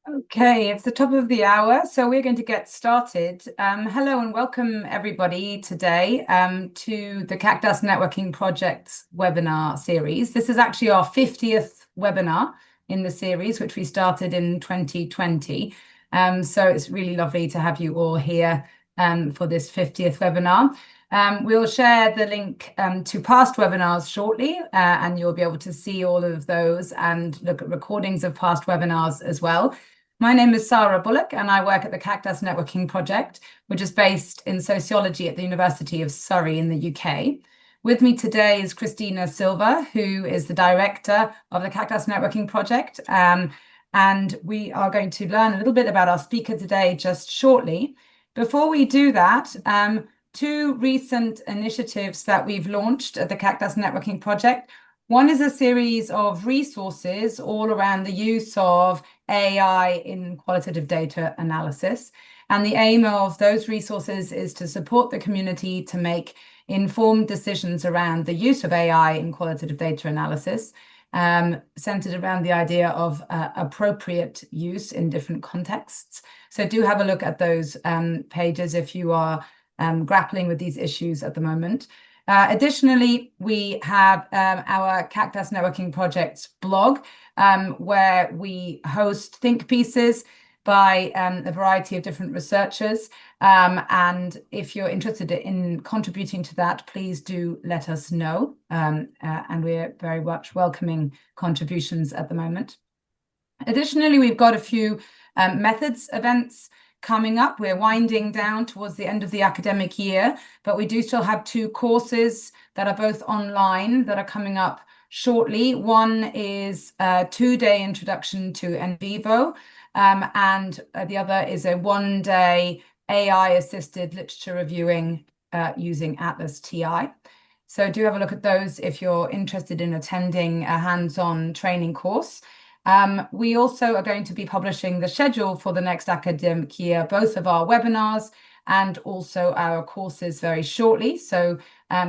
Okay, it's the top of the hour, so we're going to get started. Hello and welcome everybody today to the CAQDAS Networking Project's webinar series. This is actually our 50th webinar in the series, which we started in 2020. So it's really lovely to have you all here for this 50th webinar. We'll share the link to past webinars shortly, and you'll be able to see all of those and look at recordings of past webinars as well. My name is Sarah Bullock, and I work at the CAQDAS Networking Project, which is based in sociology at the University of Surrey in the UK. With me today is Christina Silva, who is the director of the CAQDAS Networking Project. And we are going to learn a little bit about our speaker today just shortly. Before we do that, two recent initiatives that we've launched at the CAQDAS Networking Project. One is a series of resources all around the use of AI in qualitative data analysis. And the aim of those resources is to support the community to make informed decisions around the use of AI in qualitative data analysis, centered around the idea of appropriate use in different contexts. So do have a look at those pages if you are grappling with these issues at the moment. Additionally, we have our CAQDAS Networking Project's blog, where we host think pieces by a variety of different researchers. And if you're interested in contributing to that, please do let us know. And we're very much welcoming contributions at the moment. Additionally, we've got a few methods events coming up. We're winding down towards the end of the academic year, but we do still have two courses that are both online that are coming up shortly. One is a 2-day introduction to NVivo, and the other is a 1-day AI-assisted literature reviewing using Atlas TI. So do have a look at those if you're interested in attending a hands-on training course. We also are going to be publishing the schedule for the next academic year, both of our webinars and also our courses very shortly. So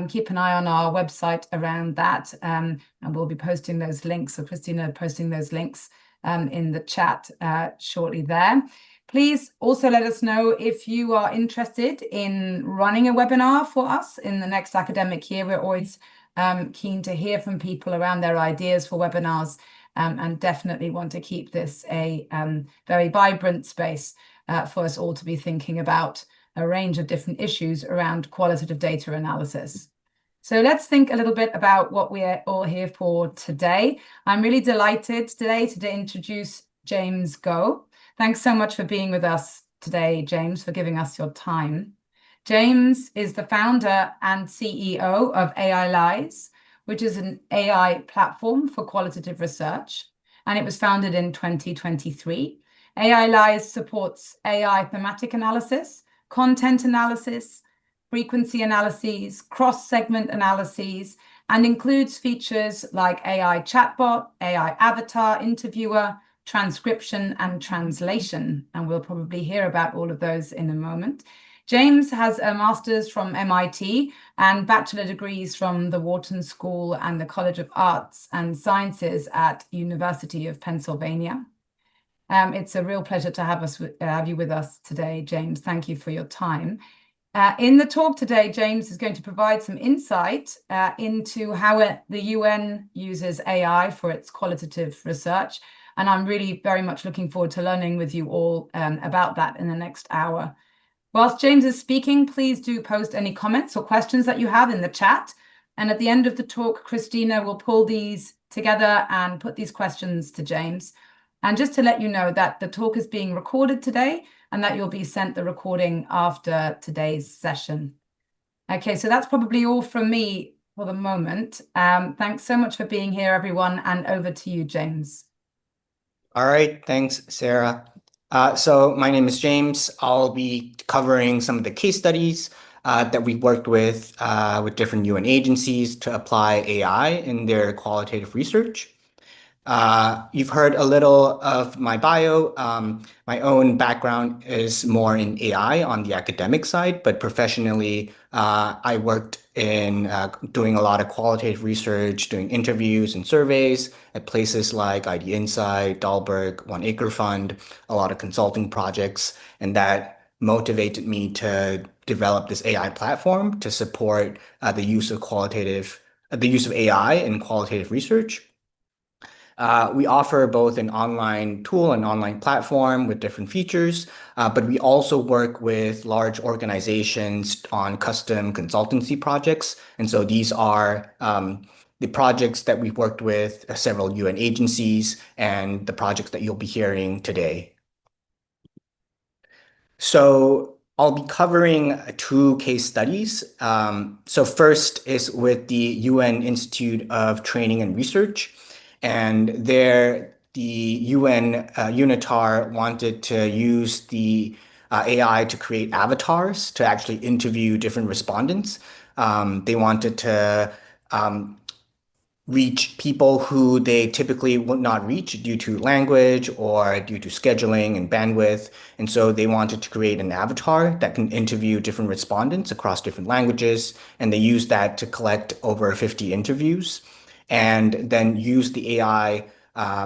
keep an eye on our website around that, and we'll be posting those links, or Christina posting those links in the chat shortly there. Please also let us know if you are interested in running a webinar for us in the next academic year. We're always keen to hear from people around their ideas for webinars. And definitely want to keep this a very vibrant space for us all to be thinking about a range of different issues around qualitative data analysis. So let's think a little bit about what we're all here for today. I'm really delighted today to introduce James Goh. Thanks so much for being with us today, James, for giving us your time. James is the founder and CEO of AILYZE, which is an AI platform for qualitative research, and it was founded in 2023. AILYZE supports AI thematic analysis, content analysis, frequency analyses, cross-segment analyses, and includes features like AI chatbot, AI avatar interviewer, transcription, and translation. And we'll probably hear about all of those in a moment. James has a master's from MIT and bachelor degrees from the Wharton School and the College of Arts and Sciences at University of Pennsylvania. It's a real pleasure to have you with us today, James. Thank you for your time. In the talk today, James is going to provide some insight into how the UN uses AI for its qualitative research. And I'm really very much looking forward to learning with you all about that in the next hour. Whilst James is speaking, please do post any comments or questions that you have in the chat. And at the end of the talk, Christina will pull these together and put these questions to James. And just to let you know that the talk is being recorded today and that you'll be sent the recording after today's session. Okay, so that's probably all from me for the moment. Thanks so much for being here, everyone, and over to you, James. All right, thanks, Sarah. So my name is James. I'll be covering some of the case studies that we've worked with different UN agencies to apply AI in their qualitative research. You've heard a little of my bio. My own background is more in AI on the academic side, but professionally, I worked in doing a lot of qualitative research, doing interviews and surveys at places like ID Insight, Dahlberg, One Acre Fund, a lot of consulting projects, and that motivated me to develop this AI platform to support the use of AI in qualitative research. We offer both an online tool and online platform with different features, but we also work with large organizations on custom consultancy projects. And so these are the projects that we've worked with several UN agencies and the projects that you'll be hearing today. So I'll be covering two case studies. So first is with the UN Institute of Training and Research. And there, the UN UNITAR wanted to use the AI to create avatars to actually interview different respondents. They wanted to reach people who they typically would not reach due to language or due to scheduling and bandwidth. And so they wanted to create an avatar that can interview different respondents across different languages. And they used that to collect over 50 interviews and then use the AI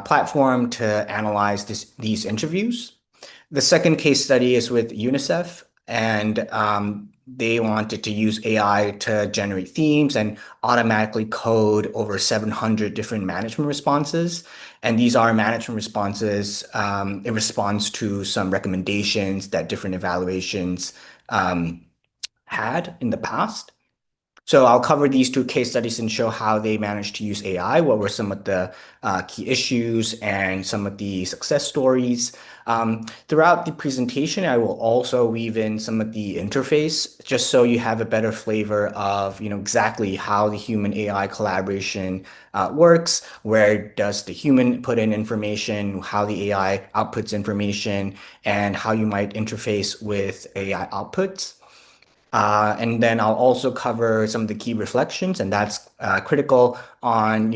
platform to analyze these interviews. The second case study is with UNICEF, and they wanted to use AI to generate themes and automatically code over 700 different management responses. And these are management responses in response to some recommendations that different evaluations had in the past. So I'll cover these two case studies and show how they managed to use AI, what were some of the key issues and some of the success stories. Throughout the presentation, I will also weave in some of the interface, just so you have a better flavor of, exactly how the human AI collaboration works. Where does the human put in information, how the AI outputs information, and how you might interface with AI outputs. And then I'll also cover some of the key reflections, and that's critical on,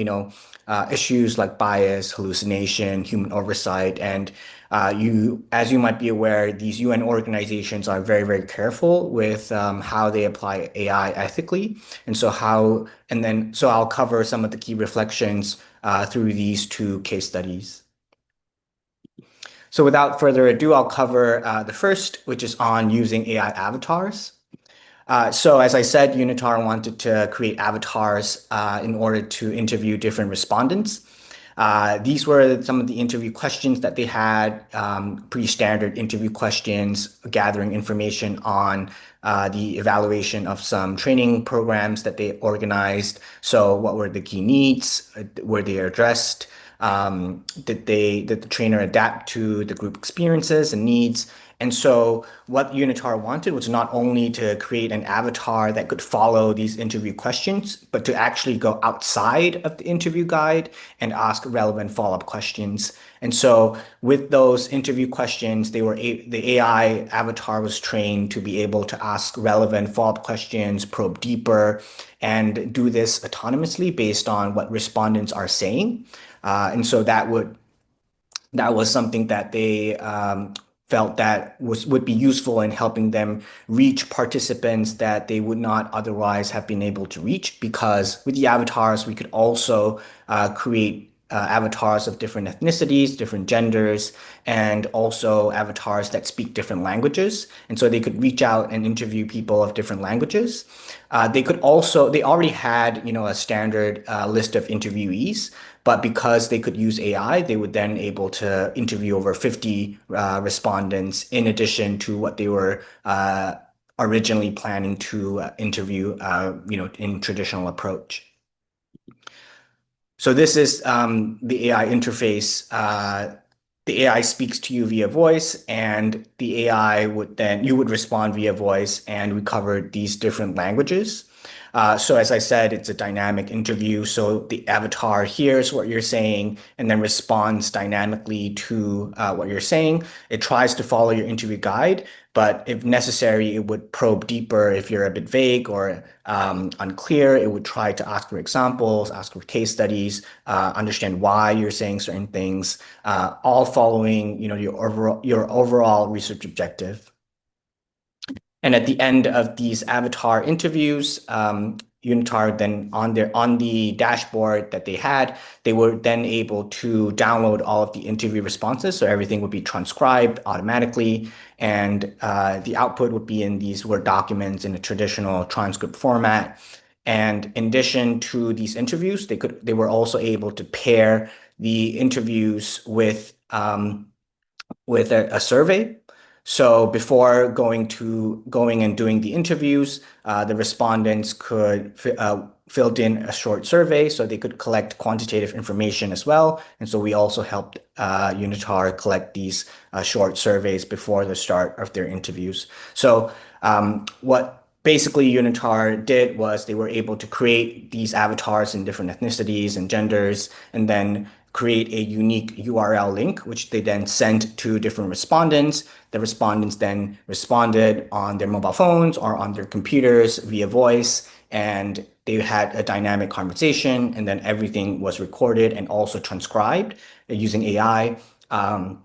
issues like bias, hallucination, human oversight, and as you might be aware, these UN organizations are very, very careful with how they apply AI ethically, and so I'll cover some of the key reflections through these two case studies. So without further ado, I'll cover the first, which is on using AI avatars. So as I said, UNITAR wanted to create avatars in order to interview different respondents. These were some of the interview questions that they had, pretty standard interview questions, gathering information on the evaluation of some training programs that they organized. So what were the key needs? Were they addressed? Did the trainer adapt to the group experiences and needs? And so what UNITAR wanted was not only to create an avatar that could follow these interview questions, but to actually go outside of the interview guide and ask relevant follow-up questions. And so with those interview questions, the AI avatar was trained to be able to ask relevant follow-up questions, probe deeper, and do this autonomously based on what respondents are saying. And so that was something that they felt that would be useful in helping them reach participants that they would not otherwise have been able to reach, because with the avatars, we could also create avatars of different ethnicities, different genders, and also avatars that speak different languages. And so they could reach out and interview people of different languages. They already had, a standard list of interviewees, but because they could use AI, they would then able to interview over 50 respondents in addition to what they were originally planning to interview, in traditional approach. So this is the AI interface. The AI speaks to you via voice, and the AI you would respond via voice, and we covered these different languages. So as I said, it's a dynamic interview. So the avatar hears what you're saying and then responds dynamically to what you're saying. It tries to follow your interview guide, but if necessary, it would probe deeper if you're a bit vague or unclear. It would try to ask for examples, ask for case studies, understand why you're saying certain things, all following, your overall research objective. And at the end of these avatar interviews, UNITAR then on the dashboard that they had, they were then able to download all of the interview responses. So everything would be transcribed automatically, and the output would be in these Word documents in a traditional transcript format. And in addition to these interviews, they were also able to pair the interviews with a survey. So before going and doing the interviews, the respondents could filled in a short survey so they could collect quantitative information as well. And so we also helped UNITAR collect these short surveys before the start of their interviews. So what basically UNITAR did was they were able to create these avatars in different ethnicities and genders, and then create a unique URL link, which they then sent to different respondents. The respondents then responded on their mobile phones or on their computers via voice, and they had a dynamic conversation, and then everything was recorded and also transcribed using AI. And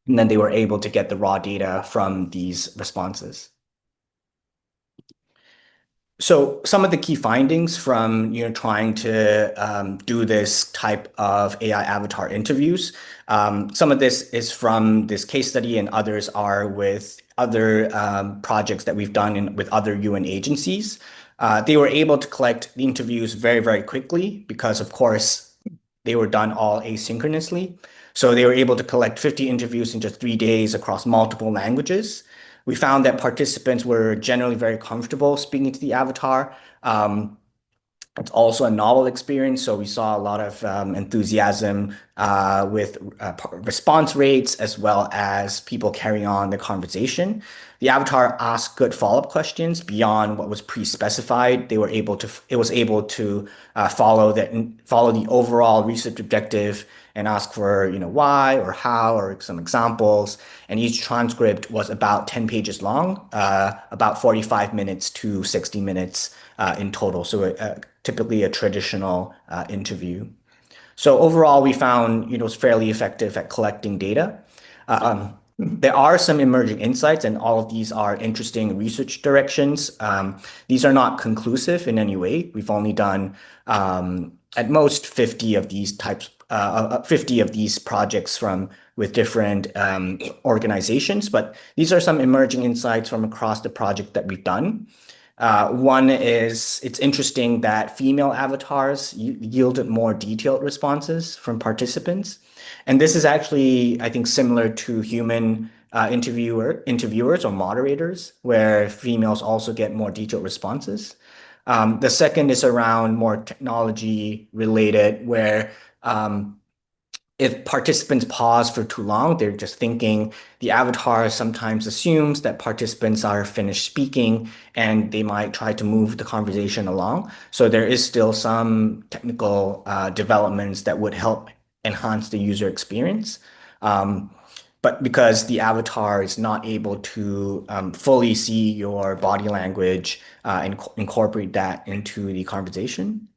then they were able to get the raw data from these responses. So some of the key findings from trying to do this type of AI avatar interviews. Some of this is from this case study, and others are with other projects that we've done with other UN agencies. They were able to collect the interviews very, very quickly because, of course, they were done all asynchronously. So they were able to collect 50 interviews in just 3 days across multiple languages. We found that participants were generally very comfortable speaking to the avatar. It's also a novel experience, so we saw a lot of enthusiasm with response rates as well as people carrying on the conversation. The avatar asked good follow-up questions beyond what was pre-specified. It was able to follow the overall research objective and ask for why or how or some examples. And each transcript was about 10 pages long, about 45 minutes to 60 minutes in total. So typically a traditional interview. So overall, we found it's fairly effective at collecting data. There are some emerging insights, and all of these are interesting research directions. These are not conclusive in any way. We've only done at most 50 of these 50 of these projects with different organizations, but these are some emerging insights from across the project that we've done. One is it's interesting that female avatars yielded more detailed responses from participants. And this is actually, I think, similar to human interviewers or moderators, where females also get more detailed responses. The second is around more technology related, where if participants pause for too long, they're just thinking. The avatar sometimes assumes that participants are finished speaking and they might try to move the conversation along. So there is still some technical developments that would help enhance the user experience. But because the avatar is not able to fully see your body language and incorporate that into the conversation.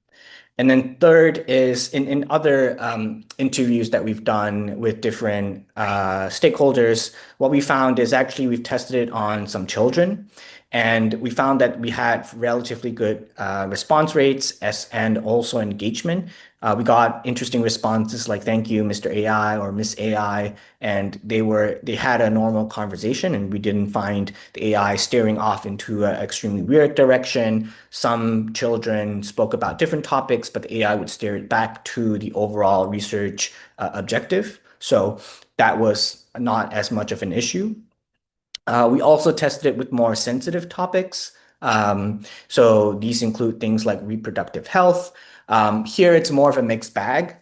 And then third is in other interviews that we've done with different stakeholders, what we found is actually we've tested it on some children, and we found that we had relatively good response rates and also engagement. We got interesting responses like "Thank you, Mr. AI" or "Miss AI," and they had a normal conversation, and we didn't find the AI steering off into an extremely weird direction. Some children spoke about different topics, but the AI would steer it back to the overall research objective. So that was not as much of an issue. We also tested it with more sensitive topics. So these include things like reproductive health. Here, it's more of a mixed bag.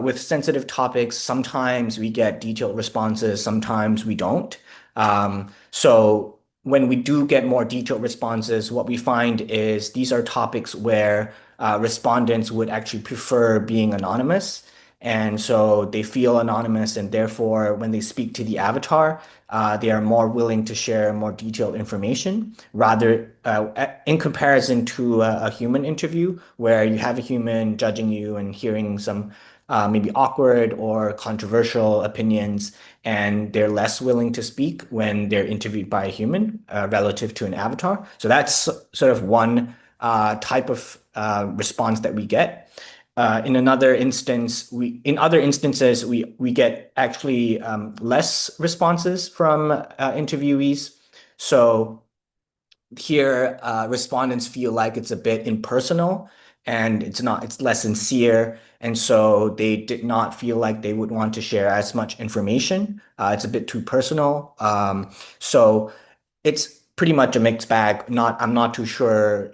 With sensitive topics, sometimes we get detailed responses, sometimes we don't. So when we do get more detailed responses, what we find is these are topics where respondents would actually prefer being anonymous. And so they feel anonymous, and therefore, when they speak to the avatar, they are more willing to share more detailed information rather in comparison to a human interview where you have a human judging you and hearing some maybe awkward or controversial opinions, and they're less willing to speak when they're interviewed by a human relative to an avatar. So that's sort of one type of response that we get. In other instances, we get actually less responses from interviewees. So here, respondents feel like it's a bit impersonal and it's less sincere. And so they did not feel like they would want to share as much information. It's a bit too personal. So it's pretty much a mixed bag. I'm not too sure,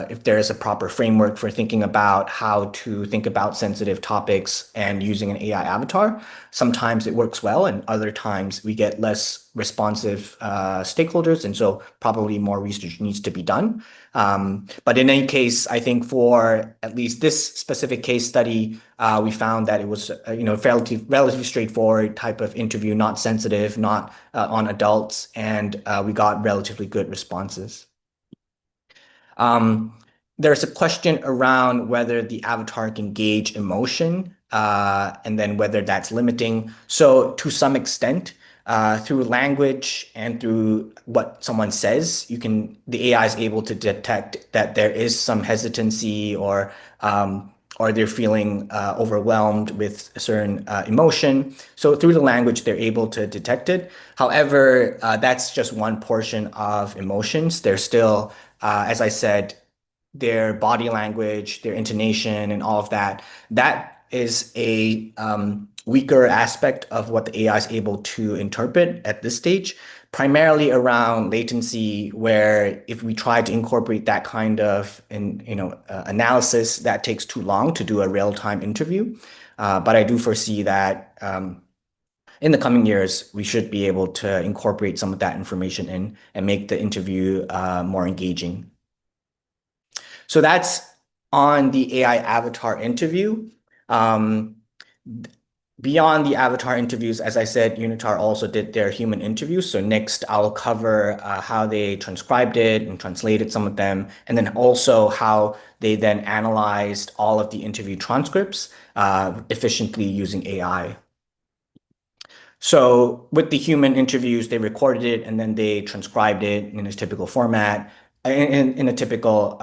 if there is a proper framework for thinking about how to think about sensitive topics and using an AI avatar. Sometimes it works well, and other times we get less responsive stakeholders, and so probably more research needs to be done. But in any case, I think for at least this specific case study, we found that it was relatively straightforward type of interview, not sensitive, not on adults, and we got relatively good responses. There's a question around whether the avatar can gauge emotion, and then whether that's limiting. So to some extent, through language and through what someone says, the AI is able to detect that there is some hesitancy or they're feeling overwhelmed with a certain emotion. So through the language, they're able to detect it. However, that's just one portion of emotions. There's still, as I said, their body language, their intonation, and all of that. That is a weaker aspect of what the AI is able to interpret at this stage, primarily around latency, where if we try to incorporate that kind of analysis, that takes too long to do a real-time interview. But I do foresee that in the coming years, we should be able to incorporate some of that information in and make the interview more engaging. So that's on the AI avatar interview. Beyond the avatar interviews, as I said, UNITAR also did their human interviews. So next, I'll cover how they transcribed it and translated some of them, and then also how they then analyzed all of the interview transcripts efficiently using AI. So with the human interviews, they recorded it and then they transcribed it in a typical format, in a typical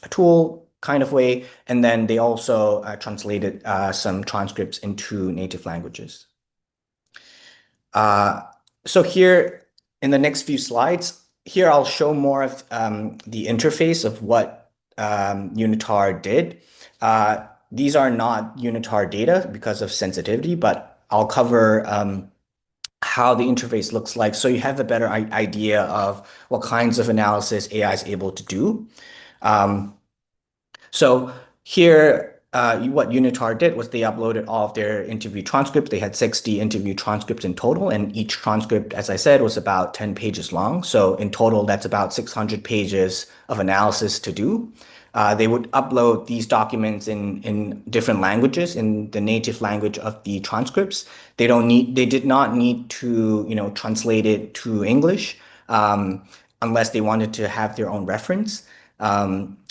tool kind of way. And then they also translated some transcripts into native languages. So here in the next few slides, here I'll show more of the interface of what UNITAR did. These are not UNITAR data because of sensitivity, but I'll cover how the interface looks like so you have a better idea of what kinds of analysis AI is able to do. So here, what UNITAR did was they uploaded all of their interview transcripts. They had 60 interview transcripts in total, and each transcript, as I said, was about 10 pages long. So in total, that's about 600 pages of analysis to do. They would upload these documents in different languages, in the native language of the transcripts. They did not need to, translate it to English, unless they wanted to have their own reference,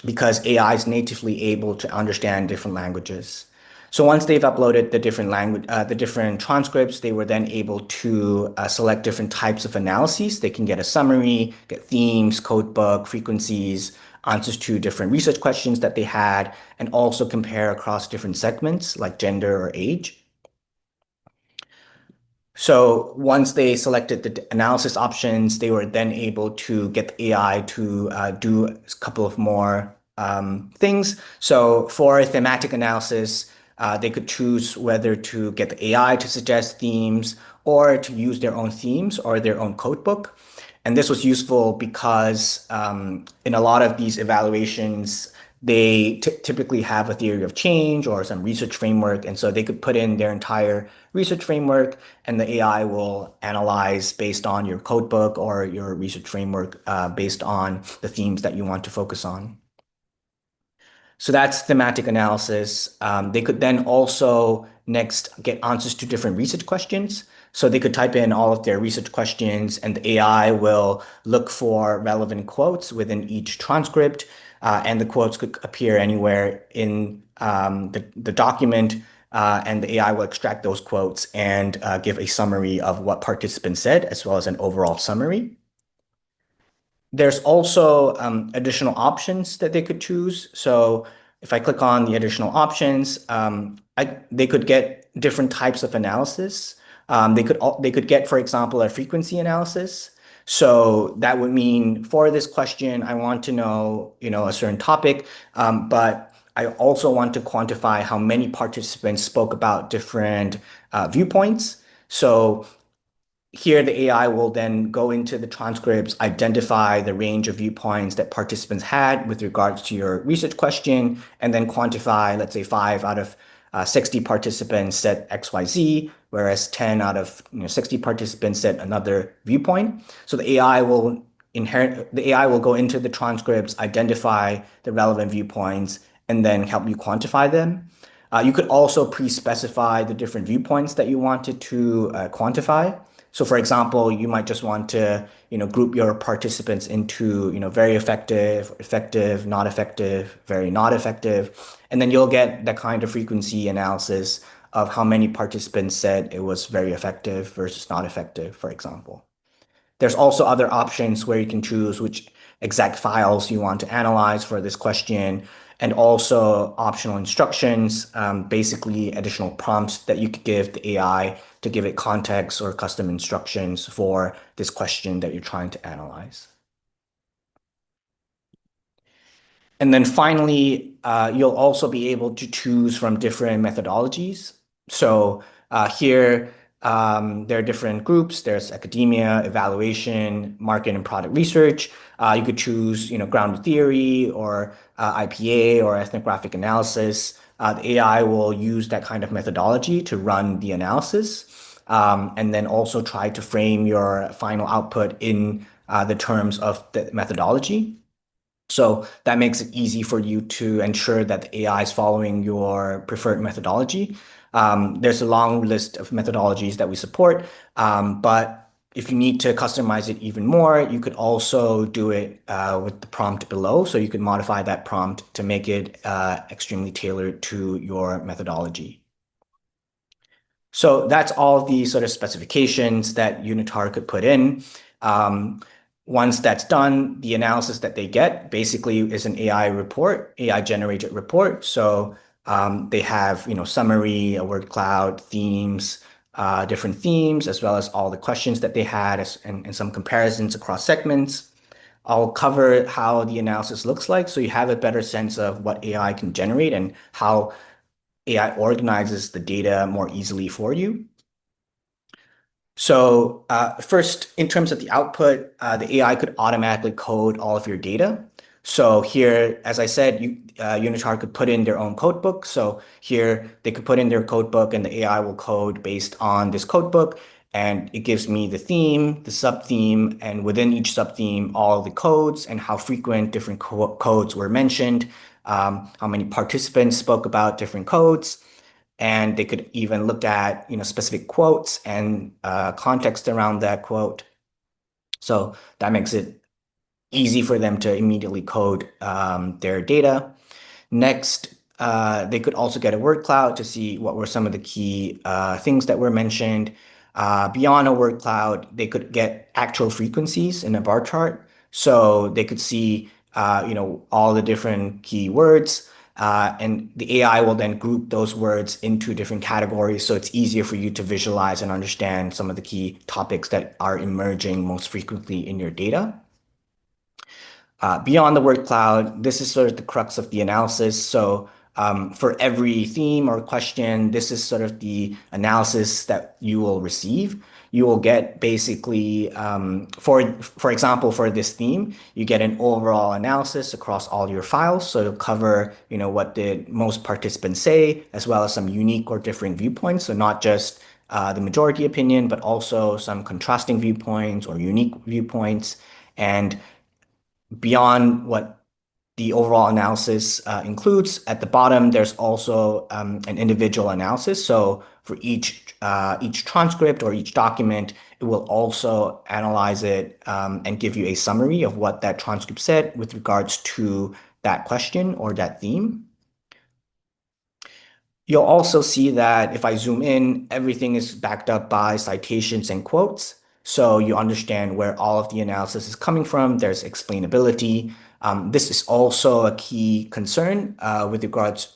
because AI is natively able to understand different languages. So once they've uploaded the different transcripts, they were then able to select different types of analyses. They can get a summary, get themes, codebook, frequencies, answers to different research questions that they had, and also compare across different segments like gender or age. So once they selected the analysis options, they were then able to get the AI to do a couple of more things. So for a thematic analysis, they could choose whether to get the AI to suggest themes or to use their own themes or their own codebook. And this was useful because in a lot of these evaluations, they typically have a theory of change or some research framework. And so they could put in their entire research framework, and the AI will analyze based on your codebook or your research framework based on the themes that you want to focus on. So that's thematic analysis. They could then also next get answers to different research questions. So they could type in all of their research questions, and the AI will look for relevant quotes within each transcript. And the quotes could appear anywhere in the document. And the AI will extract those quotes and give a summary of what participants said, as well as an overall summary. There's also additional options that they could choose. So if I click on the additional options, they could get different types of analysis. They could get, for example, a frequency analysis. So that would mean for this question, I want to know, a certain topic, but I also want to quantify how many participants spoke about different viewpoints. So here, the AI will then go into the transcripts, identify the range of viewpoints that participants had with regards to your research question, and then quantify, let's say 5 out of 60 participants said XYZ, whereas 10 out of 60 participants said another viewpoint. So the AI will go into the transcripts, identify the relevant viewpoints, and then help you quantify them. You could also pre-specify the different viewpoints that you wanted to quantify. So for example, you might just want to, group your participants into, very effective, effective, not effective, very not effective. And then you'll get that kind of frequency analysis of how many participants said it was very effective versus not effective, for example. There's also other options where you can choose which exact files you want to analyze for this question, and also optional instructions, basically additional prompts that you could give the AI to give it context or custom instructions for this question that you're trying to analyze. And then finally, you'll also be able to choose from different methodologies. So here, there are different groups. There's academia, evaluation, market and product research. You could choose, grounded theory or IPA or ethnographic analysis. The AI will use that kind of methodology to run the analysis, and then also try to frame your final output in the terms of the methodology. So that makes it easy for you to ensure that the AI is following your preferred methodology. There's a long list of methodologies that we support, but if you need to customize it even more, you could also do it with the prompt below. So you could modify that prompt to make it extremely tailored to your methodology. So that's all the sort of specifications that UNITAR could put in. Once that's done, the analysis that they get basically is an AI report, AI generated report. So they have, summary, a word cloud, themes, different themes, as well as all the questions that they had and some comparisons across segments. I'll cover how the analysis looks like so you have a better sense of what AI can generate and how AI organizes the data more easily for you. So first, in terms of the output, the AI could automatically code all of your data. So here, as I said, UNITAR could put in their own codebook. So here, they could put in their codebook, and the AI will code based on this codebook. And it gives me the theme, the sub-theme, and within each sub-theme, all the codes and how frequent different codes were mentioned, how many participants spoke about different codes. And they could even look at, specific quotes and context around that quote. So that makes it easy for them to immediately code their data. Next, they could also get a word cloud to see what were some of the key things that were mentioned. Beyond a word cloud, they could get actual frequencies in a bar chart. So they could see, all the different keywords. And the AI will then group those words into different categories. So it's easier for you to visualize and understand some of the key topics that are emerging most frequently in your data. Beyond the word cloud, this is sort of the crux of the analysis. So For every theme or question, this is sort of the analysis that you will receive. You will get basically, for example, for this theme, you get an overall analysis across all your files. So it'll cover, what did most participants say, as well as some unique or differing viewpoints. So not just the majority opinion, but also some contrasting viewpoints or unique viewpoints. And beyond what the overall analysis includes, at the bottom, there's also an individual analysis. So for each transcript or each document, it will also analyze it and give you a summary of what that transcript said with regards to that question or that theme. You'll also see that if I zoom in, everything is backed up by citations and quotes. So you understand where all of the analysis is coming from. There's explainability. This is also a key concern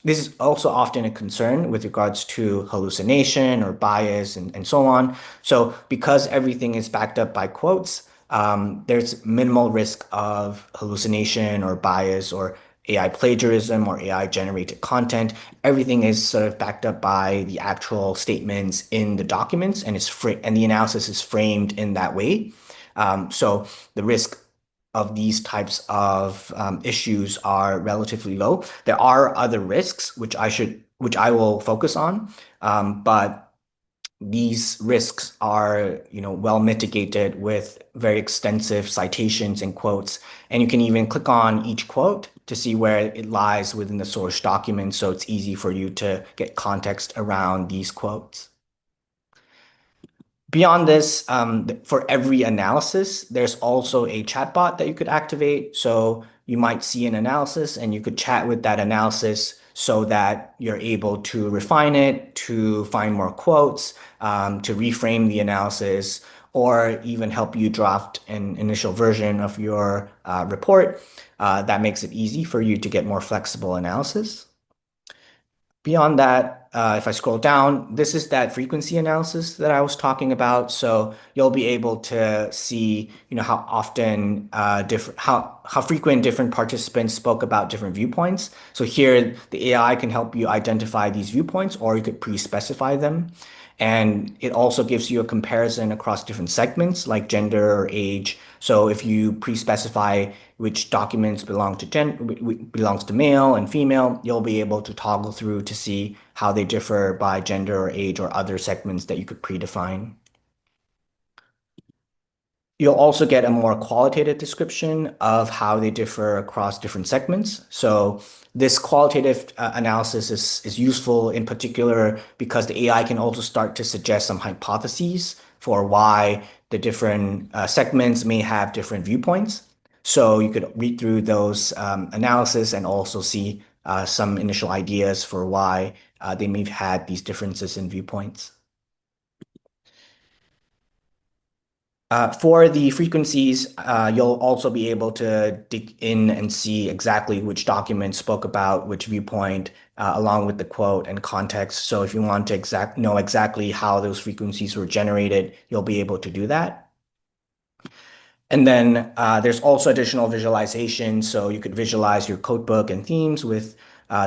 this is also often a concern with regards to hallucination or bias and so on. So because everything is backed up by quotes, there's minimal risk of hallucination or bias or AI plagiarism or AI generated content. Everything is sort of backed up by the actual statements in the documents and and the analysis is framed in that way. So the risk of these types of issues are relatively low. There are other risks which I will focus on, but these risks are, well mitigated with very extensive citations and quotes. And you can even click on each quote to see where it lies within the source document. So it's easy for you to get context around these quotes. Beyond this, for every analysis, there's also a chatbot that you could activate. So you might see an analysis and you could chat with that analysis so that you're able to refine it, to find more quotes, to reframe the analysis, or even help you draft an initial version of your report. That makes it easy for you to get more flexible analysis. Beyond that, if I scroll down, this is that frequency analysis that I was talking about. So you'll be able to see, how often how frequent different participants spoke about different viewpoints. So here, the AI can help you identify these viewpoints, or you could pre-specify them. And it also gives you a comparison across different segments like gender or age. So if you pre-specify which documents belongs to male and female, you'll be able to toggle through to see how they differ by gender or age or other segments that you could predefine. You'll also get a more qualitative description of how they differ across different segments. So this qualitative analysis is useful in particular because the AI can also start to suggest some hypotheses for why the different segments may have different viewpoints. So you could read through those analysis and also see some initial ideas for why they may have had these differences in viewpoints. For the frequencies, you'll also be able to dig in and see exactly which document spoke about which viewpoint, along with the quote and context. So if you want to know exactly how those frequencies were generated, you'll be able to do that. And then there's also additional visualization. So you could visualize your codebook and themes with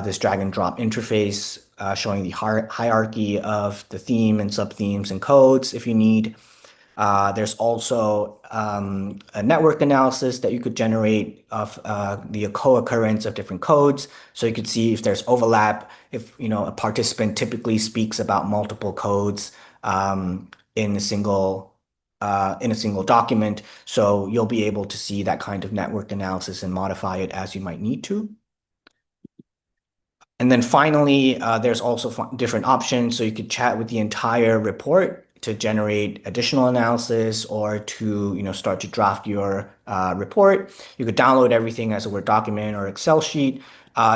this drag and drop interface, showing the hierarchy of the theme and subthemes and codes if you need. There's also a network analysis that you could generate of the co-occurrence of different codes. So you could see if there's overlap, if a participant typically speaks about multiple codes in a single document. So you'll be able to see that kind of network analysis and modify it as you might need to. And then finally, there's also different options. So you could chat with the entire report to generate additional analysis or to start to draft your report. You could download everything as a Word document or Excel sheet.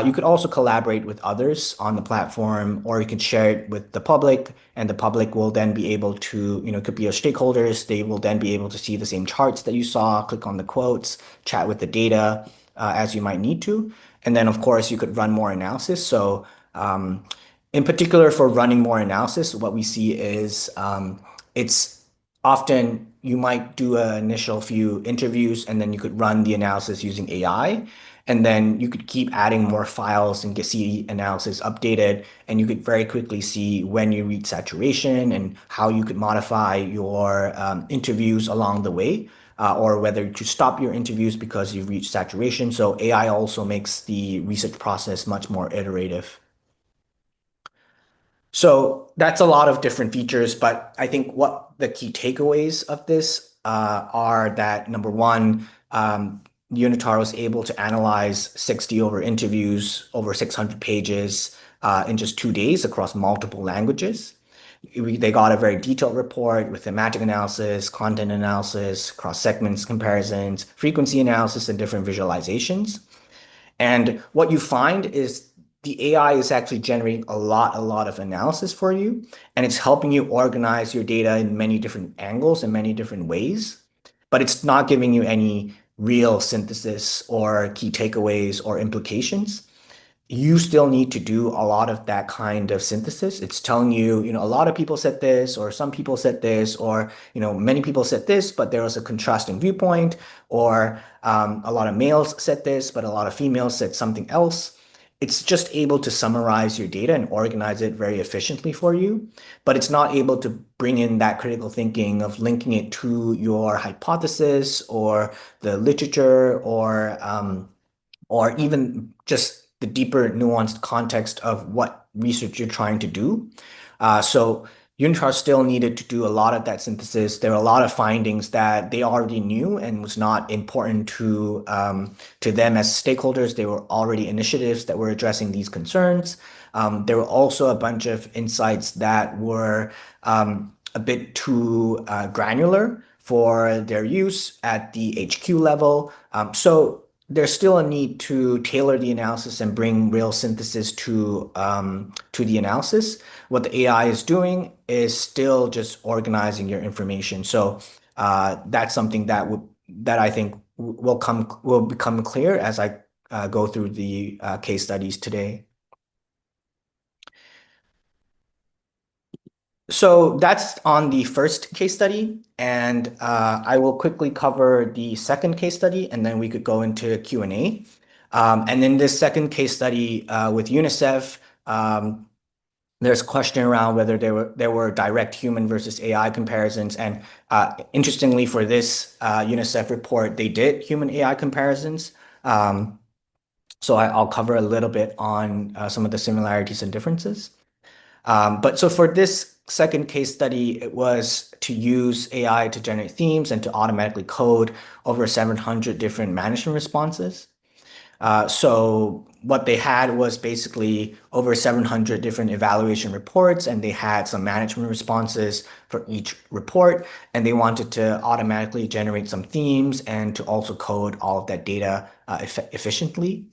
You could also collaborate with others on the platform, or you can share it with the public, and the public will then be able to, it could be your stakeholders. They will then be able to see the same charts that you saw, click on the quotes, chat with the data as you might need to. And then, of course, you could run more analysis. So in particular, for running more analysis, what we see is it's often you might do an initial few interviews and then you could run the analysis using AI. And then you could keep adding more files and get see analysis updated. And you could very quickly see when you reach saturation and how you could modify your interviews along the way, or whether to stop your interviews because you've reached saturation. So AI also makes the research process much more iterative. So that's a lot of different features, but I think what the key takeaways of this are that number one, Unitar was able to analyze 60 over interviews, over 600 pages in just 2 days across multiple languages. They got a very detailed report with thematic analysis, content analysis, cross segments comparisons, frequency analysis, and different visualizations. And what you find is the AI is actually generating a lot of analysis for you, and it's helping you organize your data in many different angles and many different ways, but it's not giving you any real synthesis or key takeaways or implications. You still need to do a lot of that kind of synthesis. It's telling you, a lot of people said this, or some people said this, or, many people said this, but there was a contrasting viewpoint, or a lot of males said this, but a lot of females said something else. It's just able to summarize your data and organize it very efficiently for you, but it's not able to bring in that critical thinking of linking it to your hypothesis or the literature or even just the deeper nuanced context of what research you're trying to do. So Unitar still needed to do a lot of that synthesis. There were a lot of findings that they already knew and was not important to them as stakeholders. There were already initiatives that were addressing these concerns. There were also a bunch of insights that were a bit too granular for their use at the HQ level. So there's still a need to tailor the analysis and bring real synthesis to the analysis. What the AI is doing is still just organizing your information. So that's something that I think will become clear as I go through the case studies today. So that's on the first case study, and I will quickly cover the second case study, and then we could go into Q&A. And in this second case study with UNICEF, there's a question around whether there were direct human versus AI comparisons. And interestingly, for this UNICEF report, they did human AI comparisons. So I'll cover a little bit on some of the similarities and differences. But so for this second case study, it was to use AI to generate themes and to automatically code over 700 different management responses. So what they had was basically over 700 different evaluation reports, and they had some management responses for each report, and they wanted to automatically generate some themes and to also code all of that data efficiently.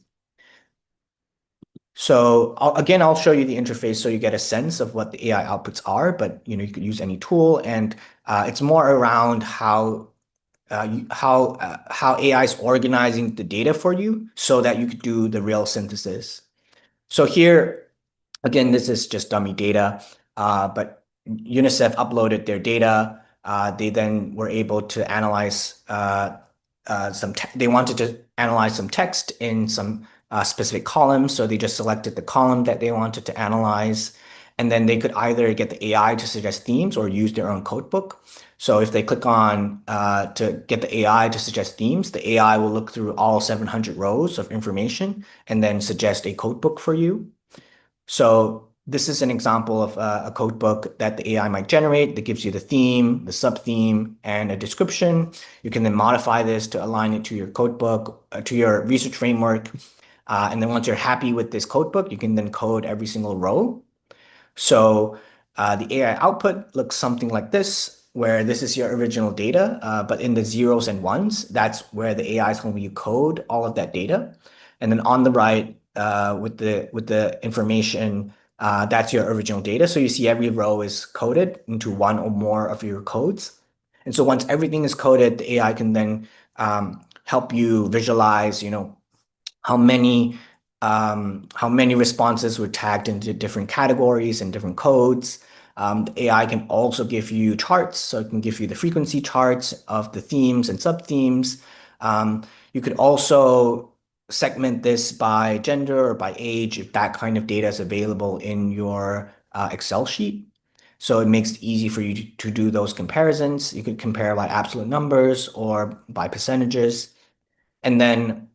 So I'll show you the interface so you get a sense of what the AI outputs are, but you could use any tool, and it's more around how AI is organizing the data for you so that you could do the real synthesis. So here, again, this is just dummy data, but UNICEF uploaded their data. They then were able to analyze they wanted to analyze some text in some specific columns. So they just selected the column that they wanted to analyze. And then they could either get the AI to suggest themes or use their own codebook. So if they click on to get the AI to suggest themes, the AI will look through all 700 rows of information and then suggest a codebook for you. So this is an example of a codebook that the AI might generate that gives you the theme, the sub-theme, and a description. You can then modify this to align it to your codebook, to your research framework. And then once you're happy with this codebook, you can then code every single row. So the AI output looks something like this, where this is your original data, but in the zeros and ones, that's where the AI is helping you code all of that data. And then on the right, with the information, that's your original data. So you see every row is coded into one or more of your codes. And so once everything is coded, the AI can then help you visualize, how many responses were tagged into different categories and different codes. The AI can also give you charts, so it can give you the frequency charts of the themes and sub-themes. You could also segment this by gender or by age if that kind of data is available in your Excel sheet. So it makes it easy for you to do those comparisons. You could compare by absolute numbers or by percentages. And then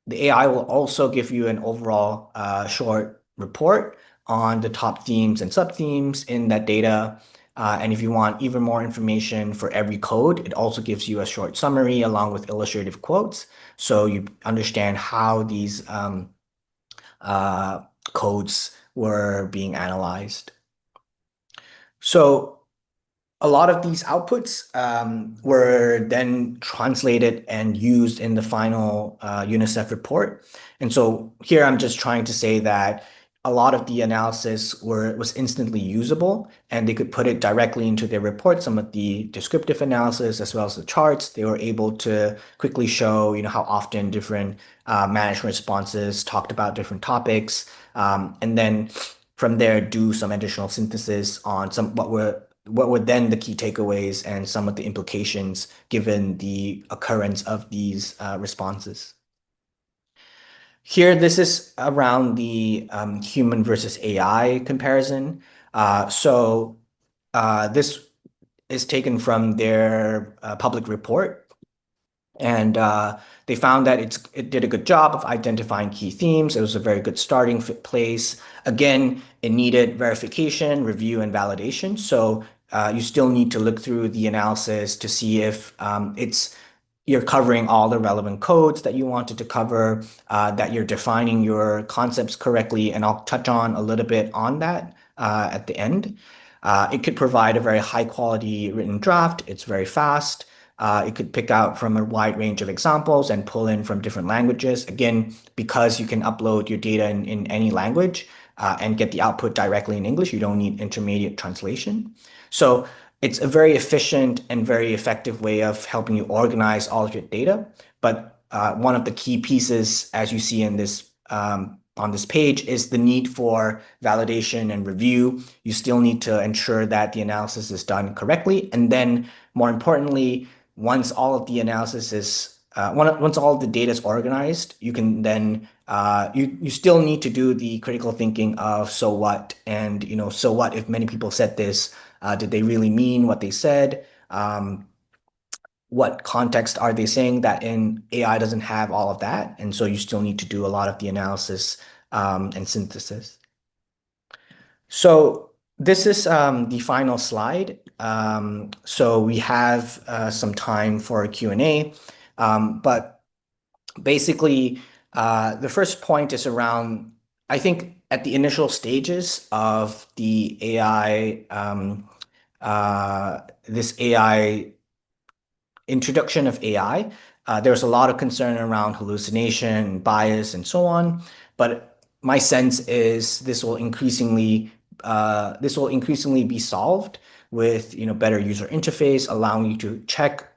the AI will also give you an overall short report on the top themes and sub-themes in that data. And if you want even more information for every code, it also gives you a short summary along with illustrative quotes. So you understand how these uh, codes were being analyzed. So a lot of these outputs were then translated and used in the final UNICEF report. And so here I'm just trying to say that a lot of the analysis was instantly usable, and they could put it directly into their report. Some of the descriptive analysis as well as the charts, they were able to quickly show, how often different management responses talked about different topics, and then from there do some additional synthesis on what were then the key takeaways and some of the implications given the occurrence of these responses. Here, this is around the human versus AI comparison. This is taken from their public report. And they found that it did a good job of identifying key themes. It was a very good starting place. Again, it needed verification, review, and validation. So you still need to look through the analysis to see if you're covering all the relevant codes that you wanted to cover, that you're defining your concepts correctly, and I'll touch on a little bit on that at the end. It could provide a very high quality written draft. It's very fast. It could pick out from a wide range of examples and pull in from different languages. Again, because you can upload your data in any language and get the output directly in English, you don't need intermediate translation. So it's a very efficient and very effective way of helping you organize all of your data. But one of the key pieces, as you see in this on this page, is the need for validation and review. You still need to ensure that the analysis is done correctly. And then more importantly, once all of the analysis is once all of the data is organized, you can then you still need to do the critical thinking of so what, and so what if many people said this, did they really mean what they said? What context are they saying that in AI doesn't have all of that? And so you still need to do a lot of the analysis and synthesis. So this is the final slide. So we have some time for a Q&A, but basically the first point is around, I think at the initial stages of the AI, this AI introduction of AI, there's a lot of concern around hallucination, bias, and so on. But my sense is this will increasingly be solved with better user interface, allowing you to check,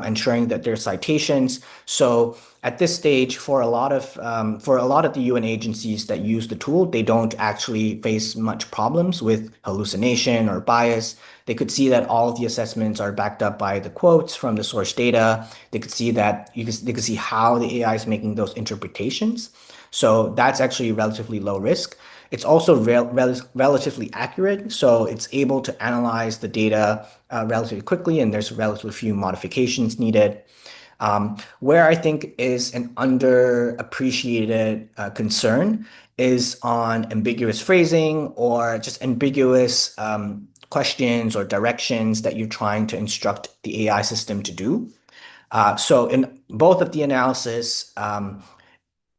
ensuring that there's citations. So at this stage, for a lot of the UN agencies that use the tool, they don't actually face much problems with hallucination or bias. They could see that all of the assessments are backed up by the quotes from the source data. They could see that they could see how the AI is making those interpretations. So that's actually relatively low risk. It's also relatively accurate, so it's able to analyze the data relatively quickly, and there's relatively few modifications needed. Where I think is an underappreciated concern is on ambiguous phrasing or just ambiguous questions or directions that you're trying to instruct the AI system to do. So in both of the analysis,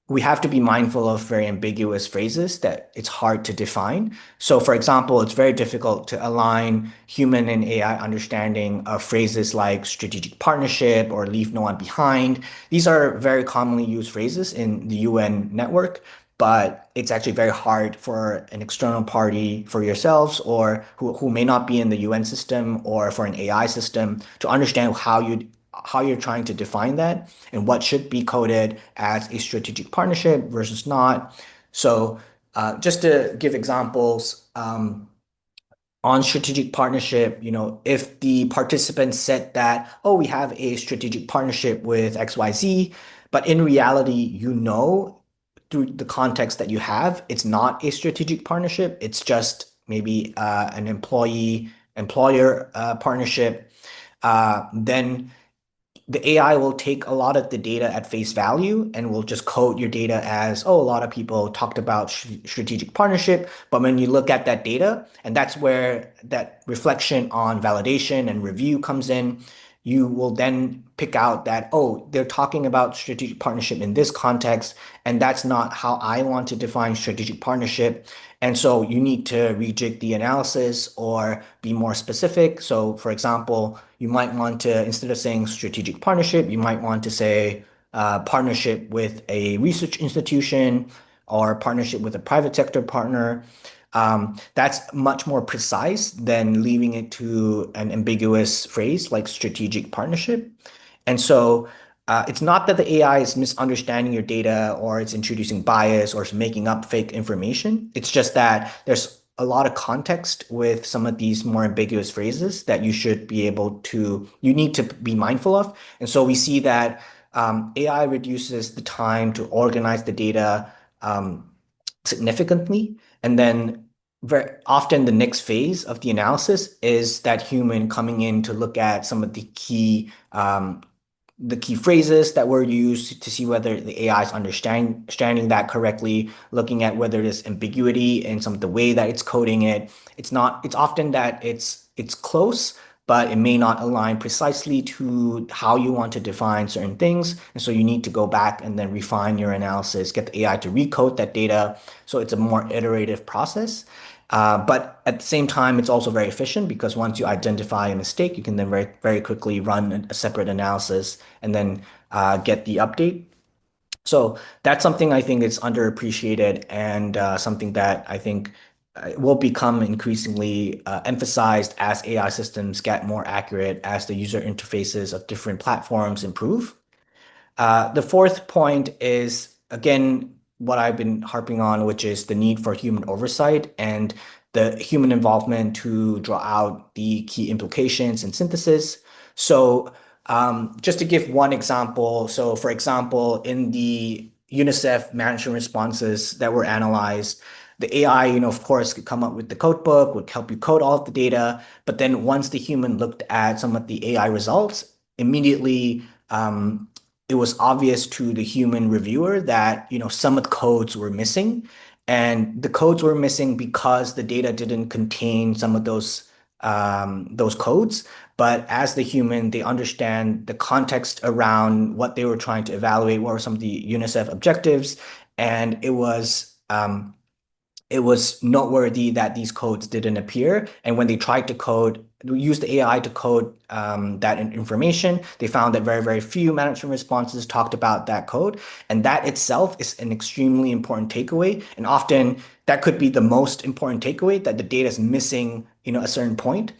we have to be mindful of very ambiguous phrases that it's hard to define. So for example, it's very difficult to align human and AI understanding of phrases like strategic partnership or leave no one behind. These are very commonly used phrases in the UN network, but it's actually very hard for an external party, for yourselves, or who may not be in the UN system, or for an AI system to understand how you're trying to define that and what should be coded as a strategic partnership versus not. So just to give examples, on strategic partnership, if the participants said that, oh, we have a strategic partnership with XYZ, but in reality, through the context that you have, it's not a strategic partnership. It's just maybe an employer partnership. Then the AI will take a lot of the data at face value and will just code your data as, oh, a lot of people talked about strategic partnership. But when you look at that data, and that's where that reflection on validation and review comes in, you will then pick out that, oh, they're talking about strategic partnership in this context, and that's not how I want to define strategic partnership. And so you need to rejig the analysis or be more specific. So, for example, you might want to, instead of saying strategic partnership, you might want to say partnership with a research institution or partnership with a private sector partner. That's much more precise than leaving it to an ambiguous phrase like strategic partnership. And so it's not that the AI is misunderstanding your data or it's introducing bias or it's making up fake information. It's just that there's a lot of context with some of these more ambiguous phrases that you need to be mindful of. And so we see that AI reduces the time to organize the data significantly. And then very often the next phase of the analysis is that human coming in to look at some of the key phrases that were used to see whether the AI is understanding that correctly, looking at whether there's ambiguity in some of the way that it's coding it. It's often that it's close, but it may not align precisely to how you want to define certain things. And so you need to go back and then refine your analysis, get the AI to recode that data. So it's a more iterative process. But at the same time, it's also very efficient because once you identify a mistake, you can then very, very quickly run a separate analysis and then get the update. So that's something I think is underappreciated and something that I think will become increasingly emphasized as AI systems get more accurate, as the user interfaces of different platforms improve. The fourth point is, again, what I've been harping on, which is the need for human oversight and the human involvement to draw out the key implications and synthesis. So, just to give one example, so for example, in the UNICEF management responses that were analyzed, the AI, of course, could come up with the code book, would help you code all of the data. But then once the human looked at some of the AI results, immediately it was obvious to the human reviewer that some of the codes were missing, and the codes were missing because the data didn't contain some of those codes. But as the human, they understand the context around what they were trying to evaluate, what were some of the UNICEF objectives, and it was noteworthy that these codes didn't appear. And when they tried to use the AI to code that information, they found that very, very few management responses talked about that code. And that itself is an extremely important takeaway. And often that could be the most important takeaway, that the data is missing, a certain point.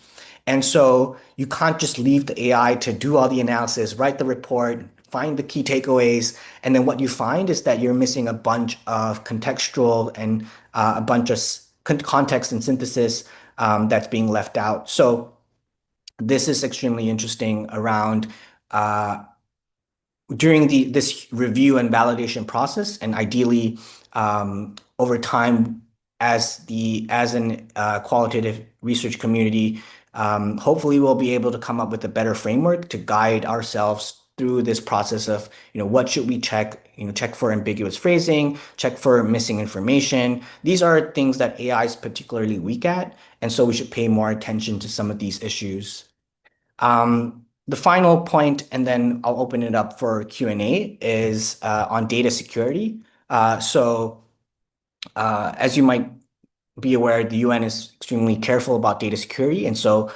And so you can't just leave the AI to do all the analysis, write the report, find the key takeaways, and then what you find is that you're missing a bunch of contextual and a bunch of context and synthesis that's being left out. So this is extremely interesting around during this review and validation process, and ideally over time as an qualitative research community, hopefully we'll be able to come up with a better framework to guide ourselves through this process of, what should we check, check for ambiguous phrasing, check for missing information. These are things that AI is particularly weak at, and so we should pay more attention to some of these issues. The final point, and then I'll open it up for Q&A, is on data security. As you might be aware, the UN is extremely careful about data security. And so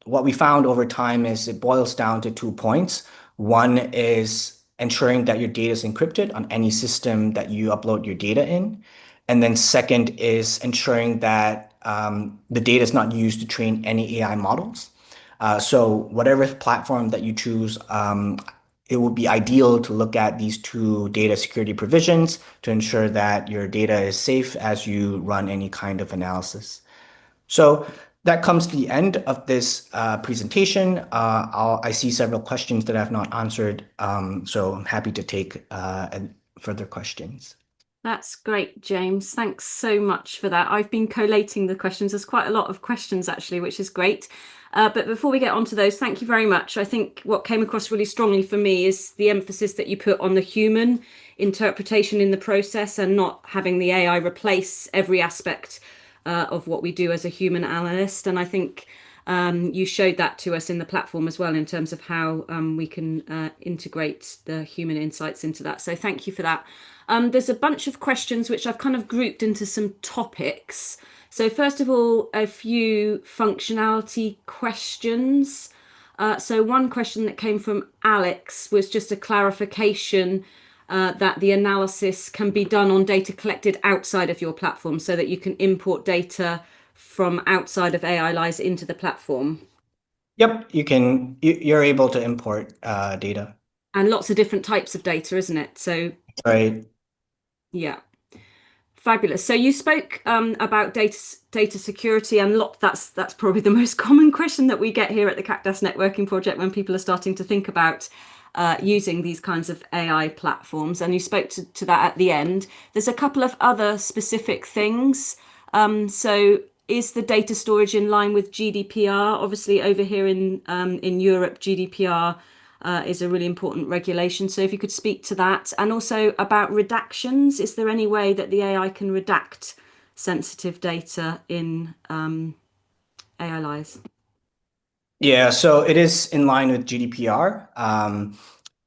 what we found over time is it boils down to 2 points. One is ensuring that your data is encrypted on any system that you upload your data in. And then second is ensuring that the data is not used to train any AI models. So whatever platform that you choose, it would be ideal to look at these 2 data security provisions to ensure that your data is safe as you run any kind of analysis. So that comes to the end of this presentation. I see several questions that I've not answered, so I'm happy to take further questions. That's great, James. Thanks so much for that. I've been collating the questions. There's quite a lot of questions actually, which is great. But before we get on to those, thank you very much. I think what came across really strongly for me is the emphasis that you put on the human interpretation in the process and not having the AI replace every aspect of what we do as a human analyst. And I think you showed that to us in the platform as well in terms of how we can integrate the human insights into that. So thank you for that. There's a bunch of questions which I've kind of grouped into some topics. So first of all, a few functionality questions. So one question that came from Alex was just a clarification that the analysis can be done on data collected outside of your platform so that you can import data from outside of AILYZE into the platform. Yep, you're able to import data. And lots of different types of data, isn't it? So, Right. yeah. Fabulous. So you spoke about data security, and that's probably the most common question that we get here at the CAQDAS Networking Project when people are starting to think about using these kinds of AI platforms. And you spoke to that at the end. There's a couple of other specific things. So is the data storage in line with GDPR? Obviously, over here in Europe, GDPR is a really important regulation. So if you could speak to that, and also about redactions, is there any way that the AI can redact sensitive data in AILYZE? Yeah, so it is in line with GDPR.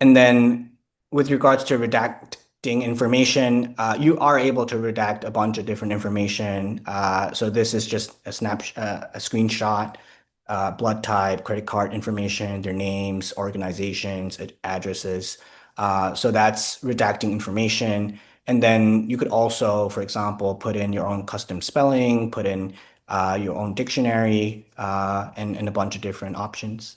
And then with regards to redacting information, you are able to redact a bunch of different information. So this is just a screenshot, blood type, credit card information, their names, organizations, addresses. So that's redacting information. And then you could also, for example, put in your own custom spelling, put in your own dictionary, and a bunch of different options.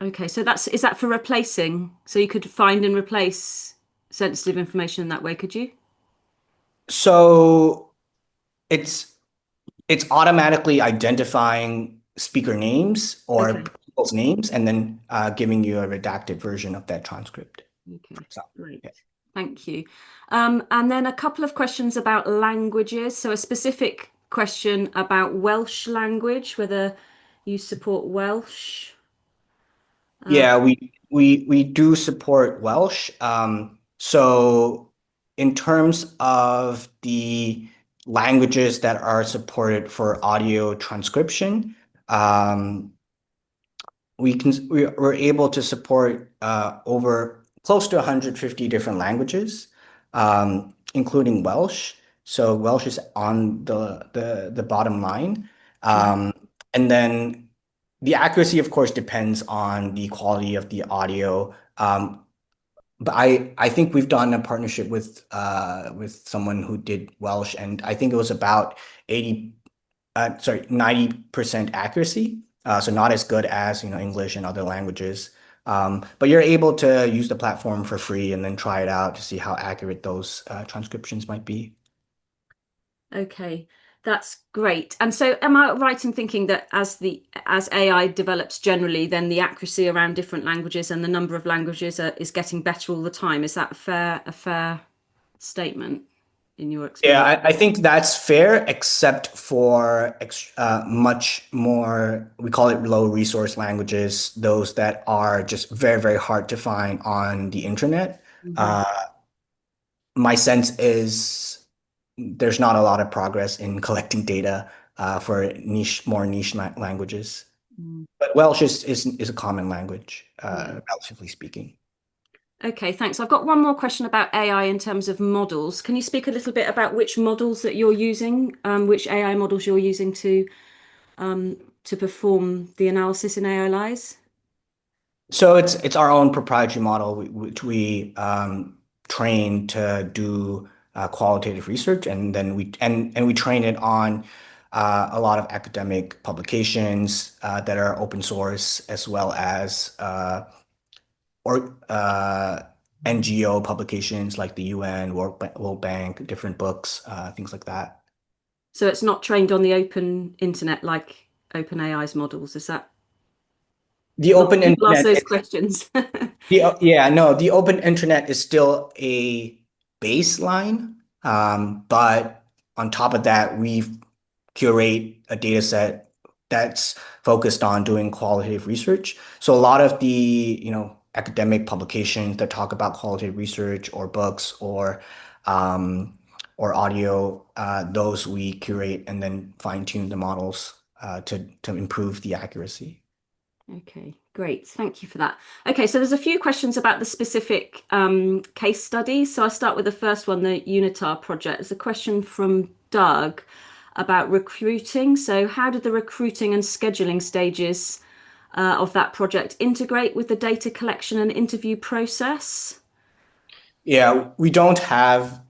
Okay, so is that for replacing? So you could find and replace sensitive information in that way, could you? So it's it's automatically identifying speaker names or Okay, people's names and then giving you a redacted version of that transcript. okay, So, great. yeah. Thank you. And then a couple of questions about languages. So a specific question about Welsh language, whether you support Welsh. Yeah, we do support Welsh. So in terms of the languages that are supported for audio transcription, um, we're able to support over close to 150 different languages, including Welsh. So Welsh is on the bottom line. Um, and then the accuracy, of course, depends on the quality of the audio. But I think we've done a partnership with someone who did Welsh, and I think it was about 90% accuracy. So not as good as, English and other languages. But you're able to use the platform for free and then try it out to see how accurate those transcriptions might be. Okay, that's great. And so am I right in thinking that as AI develops generally, then the accuracy around different languages and the number of languages is getting better all the time? Is that a fair statement in your Yeah, experience? I think that's fair, except for much more, we call it low resource languages, those that are just very, very hard to find on the internet. Mhm. Uh, my sense is there's not a lot of progress in collecting data for more niche languages. Mm. But Welsh is a common language, Yeah. relatively speaking. Okay, thanks. I've got one more question about AI in terms of models. Can you speak a little bit about which models that you're using, which AI models you're using to perform the analysis in AILYZE? So it's our own proprietary model, which we train to do qualitative research, and then we train it on a lot of academic publications that are open source, as well as or NGO publications like the UN, World Bank, different books, things like that. So it's not trained on the open internet like OpenAI's models? Is that The a lot of open people ask internet, those questions? yeah, no, the open internet is still a baseline, but on top of that, we curate a data set that's focused on doing qualitative research. So a lot of the, academic publications that talk about qualitative research or books um, or audio, those we curate and then fine tune the models to improve the accuracy. Okay, great. Thank you for that. Okay, so there's a few questions about the specific case studies. So I'll start with the first one, the UNITAR project. There's a question from Doug about recruiting. So how did the recruiting and scheduling stages of that project integrate with the data collection and interview process? Yeah, we don't have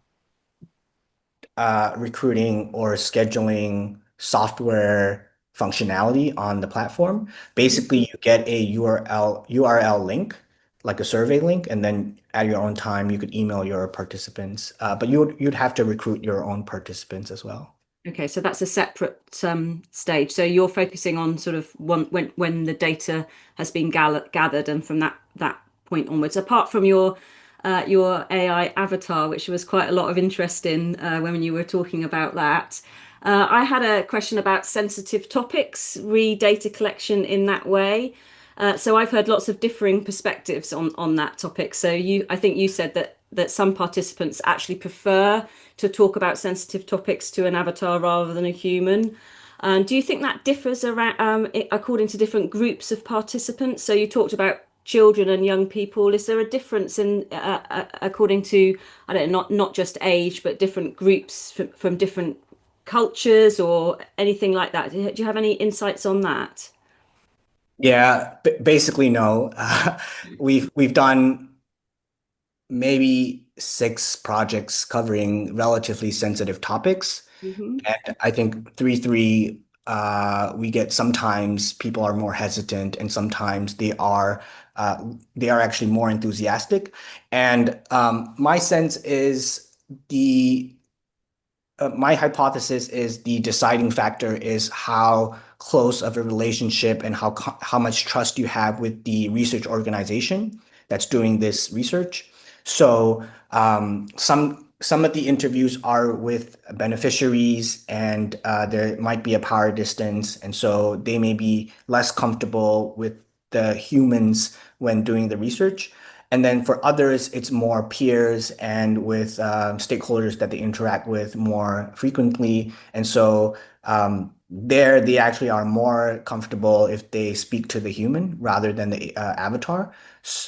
recruiting or scheduling software functionality on the platform. Basically, you get a URL link, like a survey link, and then at your own time, you could email your participants. But you'd have to recruit your own participants as well. Okay, so that's a separate stage. So you're focusing on sort of when the data has been gathered, and from that point onwards. Apart from your AI avatar, which was quite a lot of interest in when you were talking about that. I had a question about sensitive topics, data collection in that way. So I've heard lots of differing perspectives on that topic. So I think you said that some participants actually prefer to talk about sensitive topics to an avatar rather than a human. Do you think that differs around according to different groups of participants? So you talked about children and young people. Is there a difference in according to, I don't know, not just age, but different groups from different cultures or anything like that? Do you have any insights on that? Yeah, basically no. We've done maybe 6 projects covering relatively sensitive topics. Hmm. And I think we get sometimes people are more hesitant and sometimes they are actually more enthusiastic. And my sense is my hypothesis is the deciding factor is how close of a relationship and how much trust you have with the research organization that's doing this research. So some of the interviews are with beneficiaries, and there might be a power distance, and so they may be less comfortable with the humans when doing the research. And then for others, it's more peers and with stakeholders that they interact with more frequently. And so there, they actually are more comfortable if they speak to the human rather than the avatar.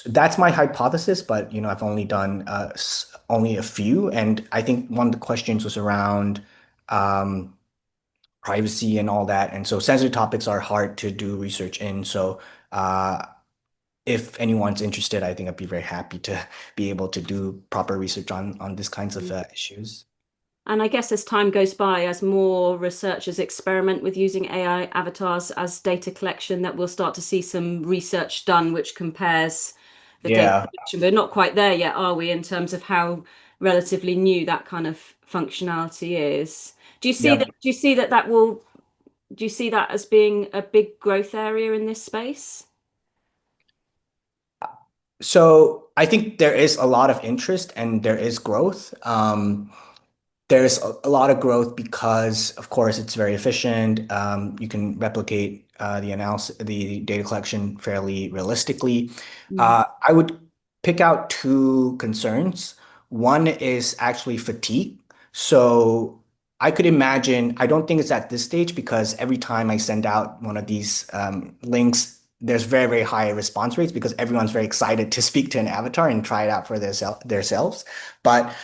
That's my hypothesis, but I've only done only a few, and I think one of the questions was around um, privacy and all that. And so sensitive topics are hard to do research in. So uh, if anyone's interested, I think I'd be very happy to be able to do proper research on these kinds of issues. And I guess as time goes by, as more researchers experiment with using AI avatars as data collection, that we'll start to see some research done which compares the data Yeah. collection. We're not quite there yet, are we, in terms of how relatively new that kind of functionality is? Do you see that? Yep. Do you see that as being a big growth area in this space? So I think there is a lot of interest and there is growth. There's a lot of growth because, of course, it's very efficient. You can replicate the analysis, the data collection fairly realistically. Mm. I would pick out 2 concerns. One is actually fatigue. So I could imagine, I don't think it's at this stage because every time I send out one of these links, there's very, very high response rates because everyone's very excited to speak to an avatar and try it out for themselves. But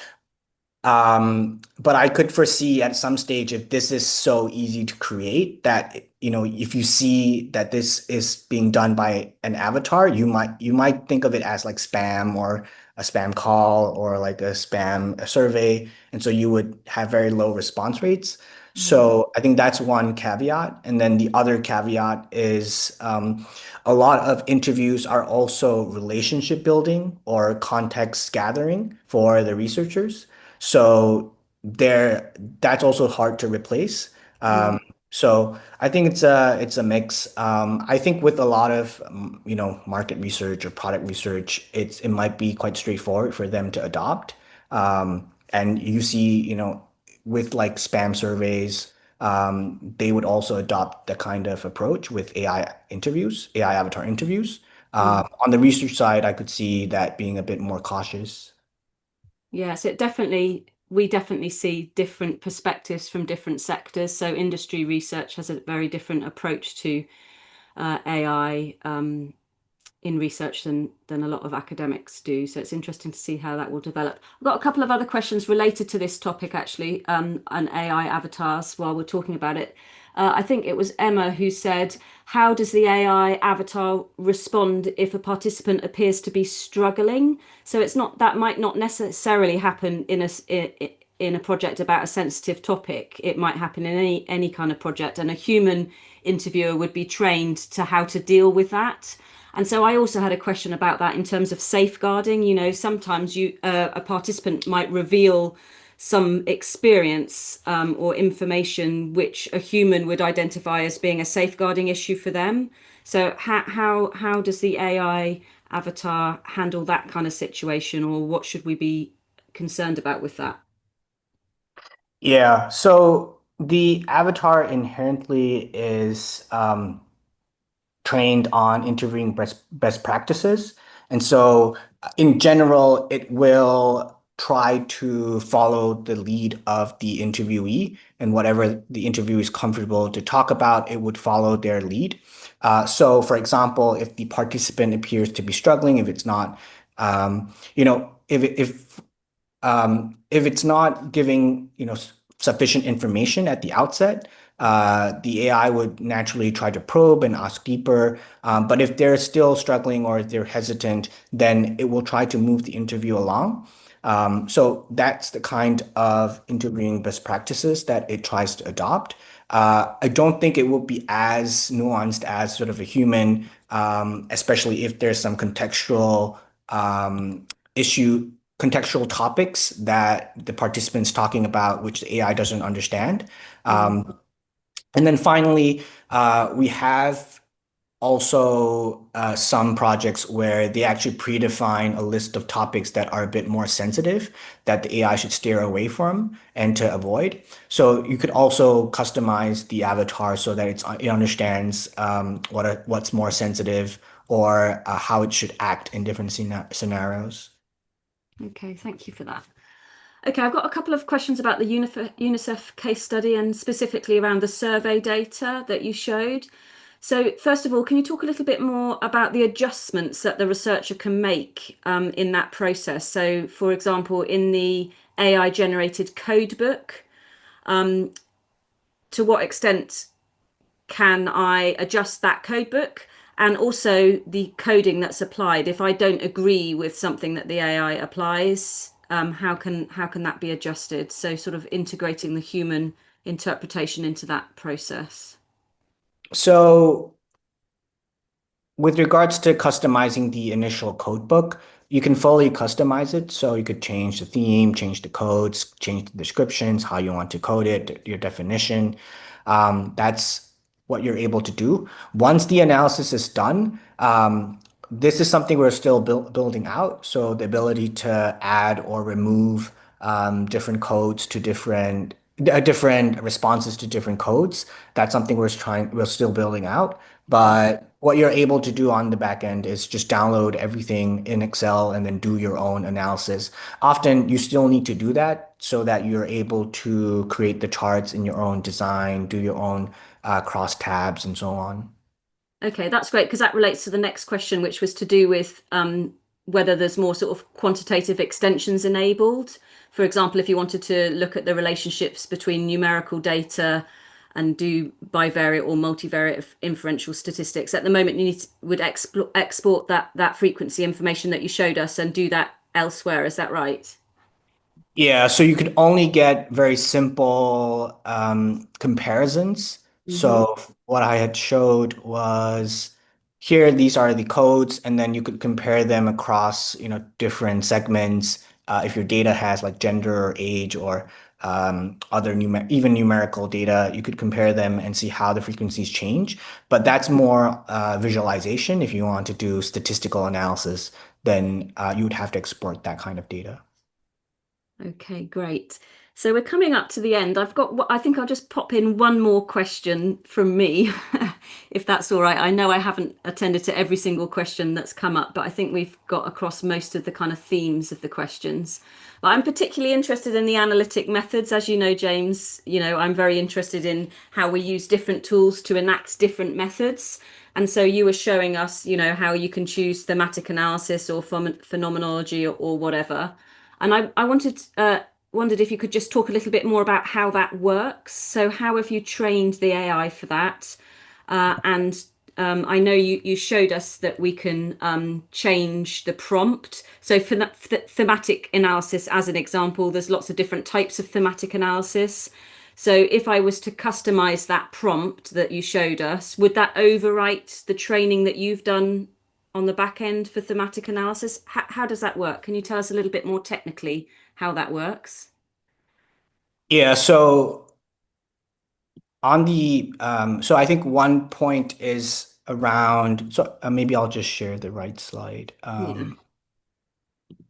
but I could foresee at some stage if this is so easy to create that, if you see that this is being done by an avatar, you might think of it as like spam or a spam call or like a survey. And so you would have very low response rates. So I think that's one caveat. And then the other caveat is a lot of interviews are also relationship building or context gathering for the researchers. So that's also hard to replace. Mm. So I think it's a mix. I think with a lot of market research or product research, it might be quite straightforward for them to adopt. And you see, with like spam surveys, they would also adopt the kind of approach with AI interviews, AI avatar interviews. On the research side, I could see that being a bit more cautious. Yes, we definitely see different perspectives from different sectors. So industry research has a very different approach to AI in research than a lot of academics do. So it's interesting to see how that will develop. I've got a couple of other questions related to this topic, actually, and AI avatars while we're talking about it. I think it was Emma who said, how does the AI avatar respond if a participant appears to be struggling? So it's not, that might not necessarily happen in a project about a sensitive topic. It might happen in any kind of project, and a human interviewer would be trained to how to deal with that. And so I also had a question about that in terms of safeguarding. Sometimes a participant might reveal some experience or information which a human would identify as being a safeguarding issue for them. So how does the AI avatar handle that kind of situation, or what should we be concerned about with that? Yeah, so the avatar inherently is trained on interviewing best practices. And so, in general, it will try to follow the lead of the interviewee, and whatever the interviewee is comfortable to talk about, it would follow their lead. So, for example, if the participant appears to be struggling, if it's not, if it's not giving, sufficient information at the outset, the AI would naturally try to probe and ask deeper. But if they're still struggling or if they're hesitant, then it will try to move the interview along. So that's the kind of interviewing best practices that it tries to adopt. I don't think it will be as nuanced as sort of a human, especially if there's some issue contextual topics that the participants talking about, which the AI doesn't understand. And then finally, we have also some projects where they actually predefine a list of topics that are a bit more sensitive that the AI should steer away from and to avoid. So you could also customize the avatar so that it understands what's more sensitive or how it should act in different scenarios. Okay, thank you for that. Okay, I've got a couple of questions about the UNICEF case study and specifically around the survey data that you showed. So first of all, can you talk a little bit more about the adjustments that the researcher can make in that process? So for example, in the AI generated codebook, to what extent can I adjust that codebook? And also the coding that's applied. If I don't agree with something that the AI applies, how can that be adjusted? So sort of integrating the human interpretation into that process. So with regards to customizing the initial code book, you can fully customize it. So you could change the theme, change the codes, change the descriptions, how you want to code it, your definition. That's what you're able to do. Once the analysis is done, this is something we're still building out. So the ability to add or remove different codes to different responses to different codes. That's something we're still building out. But what you're able to do on the back end is just download everything in Excel and then do your own analysis. Often you still need to do that so that you're able to create the charts in your own design, do your own cross tabs and so on. Okay, that's great because that relates to the next question, which was to do with whether there's more sort of quantitative extensions enabled. For example, if you wanted to look at the relationships between numerical data and do bivariate or multivariate inferential statistics. At the moment, would export that frequency information that you showed us and do that elsewhere. Is that right? Yeah, so you could only get very simple comparisons. Mm-hmm. So what I had showed was here, these are the codes, and then you could compare them across, different segments. If your data has like gender or age or other even numerical data. You could compare them and see how the frequencies change. But that's more visualization. If you want to do statistical analysis, then you would have to export that kind of data. Okay, great. So we're coming up to the end. I think I'll just pop in one more question from me, if that's all right. I know I haven't attended to every single question that's come up, but I think we've got across most of the kind of themes of the questions. But I'm particularly interested in the analytic methods. As you know, James, I'm very interested in how we use different tools to enact different methods. And so you were showing us, how you can choose thematic analysis or phenomenology or whatever. And I wondered if you could just talk a little bit more about how that works. So how have you trained the AI for that? And I know you showed us that we can change the prompt. So for thematic analysis, as an example, there's lots of different types of thematic analysis. So if I was to customize that prompt that you showed us, would that overwrite the training that you've done on the back end for thematic analysis? How does that work? Can you tell us a little bit more technically how that works? Yeah, so so I think one point is around, so maybe I'll just share the right slide. Yeah.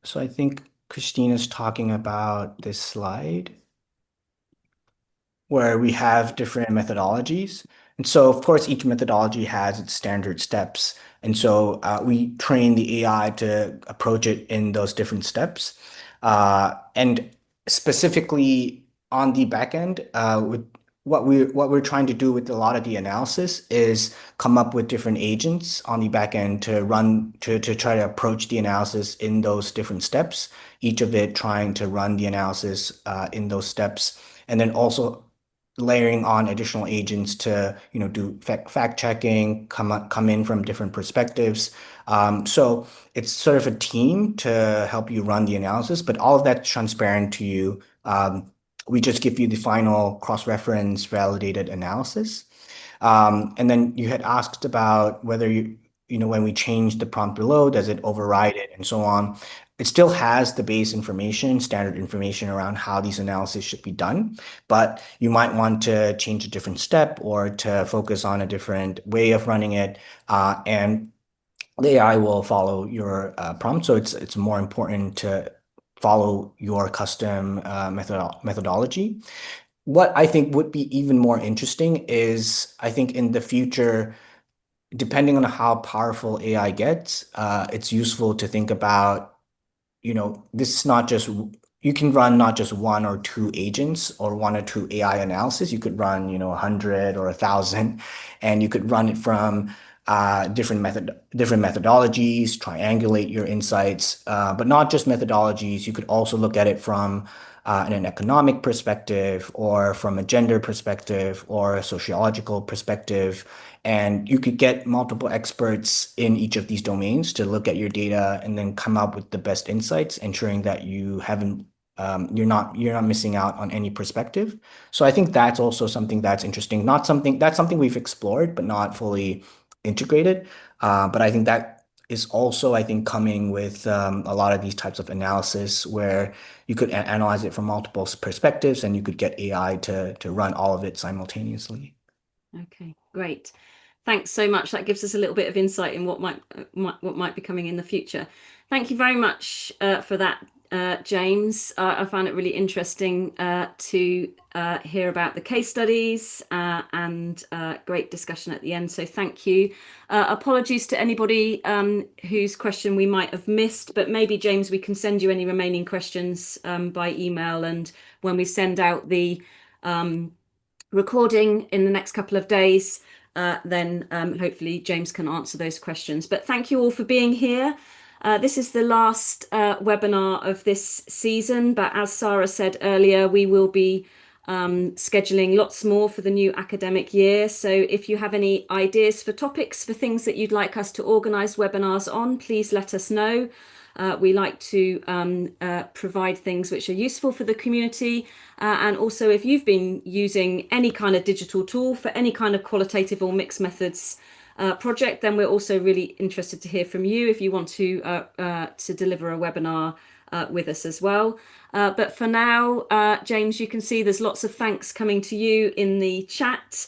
So I think Christina's talking about this slide where we have different methodologies. And so, of course, each methodology has its standard steps. And so we train the AI to approach it in those different steps. And specifically on the back end, with what we're trying to do with a lot of the analysis is come up with different agents on the back end to run to try to approach the analysis in those different steps, each of it trying to run the analysis in those steps, and then also layering on additional agents to do fact checking, come in from different perspectives. So it's sort of a team to help you run the analysis, but all of that's transparent to you. We just give you the final cross-reference validated analysis. And then you had asked about whether when we change the prompt below, does it override it and so on. It still has the base information, standard information around how these analyses should be done, but you might want to change a different step or to focus on a different way of running it. And the AI will follow your prompt. So it's more important to follow your custom methodology. What I think would be even more interesting is I think in the future, depending on how powerful AI gets, it's useful to think about, this is not just, you can run not just one or two agents or one or two AI analysis. You could run, 100 or 1,000, and you could run it from different methodologies, triangulate your insights, but not just methodologies. You could also look at it from an economic perspective or from a gender perspective or a sociological perspective. And you could get multiple experts in each of these domains to look at your data and then come up with the best insights, ensuring that you're not missing out on any perspective. So I think that's also something that's interesting. That's something we've explored, but not fully integrated. But I think that is also, I think, coming with a lot of these types of analysis where you could analyze it from multiple perspectives and you could get AI to run all of it simultaneously. Okay, great. Thanks so much. That gives us a little bit of insight in what might be coming in the future. Thank you very much for that, James. I found it really interesting to hear about the case studies and great discussion at the end. So thank you. Apologies to anybody whose question we might have missed, but maybe, James, we can send you any remaining questions by email. And when we send out the recording in the next couple of days, then hopefully James can answer those questions. But thank you all for being here. This is the last webinar of this season, but as Sarah said earlier, we will be scheduling lots more for the new academic year. So if you have any ideas for topics, for things that you'd like us to organise webinars on, please let us know. We like to provide things which are useful for the community. And also, if you've been using any kind of digital tool for any kind of qualitative or mixed methods project, then we're also really interested to hear from you. If you want to deliver a webinar with us as well. But for now, James, you can see there's lots of thanks coming to you in the chat.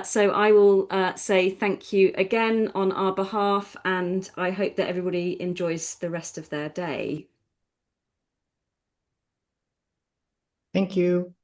So I will say thank you again on our behalf, and I hope that everybody enjoys the rest of their day. Thank you.